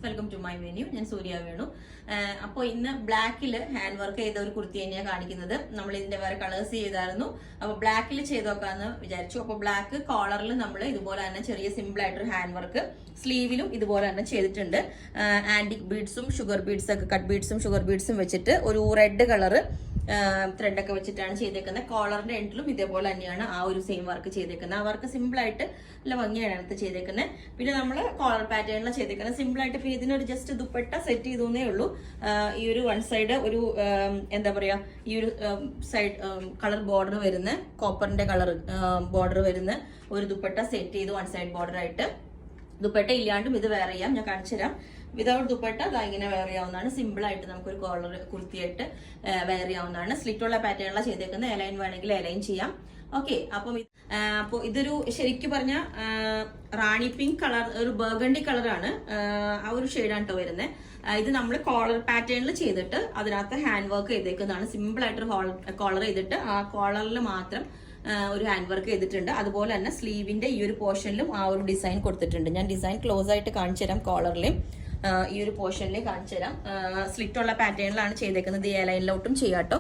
Welcome to my menu. ഞാൻ സൂര്യ വേണു. അപ്പോൾ ഇന്ന് ബ്ലാക്കിൽ ഹാൻഡ് വർക്ക് ചെയ്ത ഒരു കുർത്തി തന്നെയാണ് കാണിക്കുന്നത്. നമ്മൾ ഇതിന്റെ വേറെ കളേഴ്സ് ചെയ്തായിരുന്നു. അപ്പോൾ ബ്ലാക്കിൽ ചെയ്ത് നോക്കാന്ന് വിചാരിച്ചു. അപ്പോൾ ബ്ലാക്ക് കോളറിൽ നമ്മൾ ഇതുപോലെ തന്നെ ചെറിയ സിമ്പിൾ ആയിട്ടൊരു ഹാൻഡ് വർക്ക്, സ്ലീവിലും ഇതുപോലെ തന്നെ ചെയ്തിട്ടുണ്ട്. ആന്റിക് ബീഡ്സും ഷുഗർ ബീഡ്സ് ഒക്കെ, കട്ട് ബീഡ്സും ഷുഗർ ബീഡ്സും വെച്ചിട്ട് ഒരു റെഡ് കളറ് ത്രെഡൊക്കെ വെച്ചിട്ടാണ് ചെയ്തേക്കുന്നത്. കോളറിന്റെ എൻഡിലും ഇതേപോലെ തന്നെയാണ് ആ ഒരു സെയിം വർക്ക് ചെയ്തേക്കുന്നത്. ആ വർക്ക് സിമ്പിൾ ആയിട്ട് നല്ല ഭംഗിയാണ് അടുത്ത് ചെയ്തേക്കുന്നത്. പിന്നെ നമ്മൾ കോളർ പാറ്റേണിലാണ് ചെയ്തേക്കുന്നത് സിമ്പിൾ ആയിട്ട്. പിന്നെ ഇതിനൊരു ജസ്റ്റ് ദുപ്പട്ട സെറ്റ് ചെയ്തേ ഉള്ളൂ. ഈ ഒരു വൺ സൈഡ് ഒരു എന്താ പറയാ, ഈ ഒരു സൈഡ് കളർ ബോർഡർ വരുന്ന, കോപ്പറിന്റെ കളർ ബോർഡർ വരുന്ന ഒരു ദുപ്പട്ട സെറ്റ് ചെയ്ത് വൺ സൈഡ് ബോർഡർ ആയിട്ട്. ദുപ്പട്ട ഇല്ലാണ്ടും ഇത് വെയർ ചെയ്യാം, ഞാൻ കാണിച്ചു തരാം. വിതൗട്ട് ദുപ്പട്ട അത് ഇങ്ങനെ വെയർ ചെയ്യാവുന്നതാണ്. സിമ്പിൾ ആയിട്ട് നമുക്കൊരു കോളർ കുർത്തിയായിട്ട് വെയർ ചെയ്യാവുന്നതാണ്. സ്ലിറ്റുള്ള പാറ്റേണിലാണ് ചെയ്തേക്കുന്നത്. എലൈൻ വേണമെങ്കിൽ എലൈൻ ചെയ്യാം. ഓക്കെ, അപ്പോൾ ഇതൊരു ശരിക്കും പറഞ്ഞ റാണി പിങ്ക് കളർ, ഒരു ബർഗണ്ടി കളറാണ്. ആ ഒരു ഷെയ്ഡാണ് കേട്ടോ വരുന്നത്. ഇത് നമ്മൾ കോളർ പാറ്റേണിൽ ചെയ്തിട്ട് അതിനകത്ത് ഹാൻഡ് വർക്ക് ചെയ്തേക്കുന്നതാണ്. സിമ്പിൾ ആയിട്ടൊരു കോളർ ചെയ്തിട്ട് ആ കോളറിൽ മാത്രം ഒരു ഹാൻഡ് വർക്ക് ചെയ്തിട്ടുണ്ട്. അതുപോലെ തന്നെ സ്ലീവിന്റെ ഈ ഒരു പോർഷനിലും ആ ഒരു ഡിസൈൻ കൊടുത്തിട്ടുണ്ട്. ഞാൻ ഡിസൈൻ ക്ലോസ് ആയിട്ട് കാണിച്ചു തരാം. കോളറിലും ഈ ഒരു പോർഷനിൽ കാണിച്ചു തരാം. സ്ലിറ്റുള്ള പാറ്റേണിലാണ് ചെയ്തേക്കുന്നത്. ഈ ലൈനിലോട്ടും ചെയ്യാട്ടോ.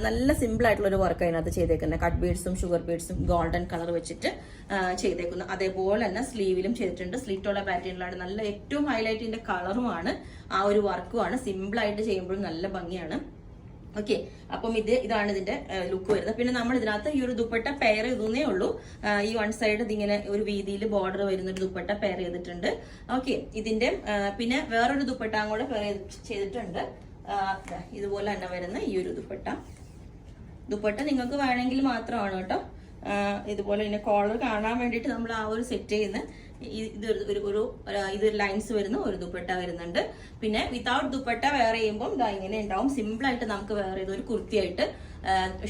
നല്ല സിമ്പിൾ ആയിട്ടുള്ള ഒരു വർക്ക് അതിനകത്ത് ചെയ്തേക്കുന്നത്. കട്ട് ബീഡ്സും ഷുഗർ ബീഡ്സും ഗോൾഡൻ കളർ വെച്ചിട്ട് ചെയ്തേക്കുന്നു. അതേപോലെ തന്നെ സ്ലീവിലും ചെയ്തിട്ടുണ്ട്. സ്ലിറ്റുള്ള പാറ്റേണിലാണ്. നല്ല ഏറ്റവും ഹൈലൈറ്റിന്റെ കളറുമാണ്, ആ ഒരു വർക്കുമാണ്. സിമ്പിൾ ആയിട്ട് ചെയ്യുമ്പോഴും നല്ല ഭംഗിയാണ്. ഓക്കെ, അപ്പം ഇതാണ് ഇതിന്റെ ലുക്ക് വരുന്നത്. പിന്നെ നമ്മൾ ഇതിനകത്ത് ഈ ഒരു ദുപ്പട്ട പെയർ ചെയ്തേ ഉള്ളൂ. ഈ വൺ സൈഡ് ഇതിങ്ങനെ ഒരു വീതിയിൽ ബോർഡർ വരുന്ന ഒരു ദുപ്പട്ട പെയർ ചെയ്തിട്ടുണ്ട്. ഓക്കെ, ഇതിന്റെ പിന്നെ വേറൊരു ദുപ്പട്ട കൂടെ പെയർ ചെയ്തിട്ടുണ്ട്. ഇതുപോലെ തന്നെ വരുന്ന ഈ ഒരു ദുപ്പട്ട നിങ്ങൾക്ക് വേണമെങ്കിൽ മാത്രമാണ് കേട്ടോ. ഇതുപോലെ ഇതിന്റെ കോളർ കാണാൻ വേണ്ടിയിട്ട് നമ്മൾ ആ ഒരു സെറ്റ് ചെയ്യുന്ന ഇതൊരു ലൈൻസ് വരുന്ന ഒരു ദുപ്പട്ട വരുന്നുണ്ട്. പിന്നെ വിതൗട്ട് ദുപ്പട്ട വെയർ ചെയ്യുമ്പോൾ ഇങ്ങനെ ഉണ്ടാവും. സിമ്പിൾ ആയിട്ട് നമുക്ക് വെയർ ചെയ്ത് ഒരു കുർത്തിയായിട്ട്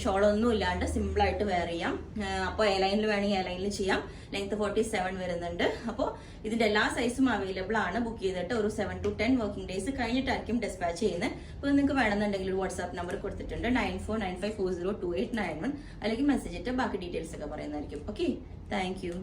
ഷോളൊന്നും ഇല്ലാണ്ട് സിമ്പിൾ ആയിട്ട് വെയർ ചെയ്യാം. അപ്പോൾ എലൈനിൽ വേണമെങ്കിൽ എലൈനിൽ ചെയ്യാം. ലെങ്ത് 47 വരുന്നുണ്ട്. അപ്പോൾ ഇതിന്റെ എല്ലാ സൈസും അവൈലബിൾ ആണ്. ബുക്ക് ചെയ്തിട്ട് ഒരു 7 to 10 വർക്കിംഗ് ഡേയ്സ് കഴിഞ്ഞിട്ടായിരിക്കും ഡിസ്പാച്ച് ചെയ്യുന്നത്. അപ്പോൾ നിങ്ങൾക്ക് വേണമെന്നുണ്ടെങ്കിൽ ഒരു വാട്സ്ആപ്പ് നമ്പർ കൊടുത്തിട്ടുണ്ട് 9495402891. അല്ലെങ്കിൽ മെസ്സേജ് ഇട്ട് ബാക്കി ഡീറ്റെയിൽസ് ഒക്കെ പറയുന്നതായിരിക്കും. Okay, thank you.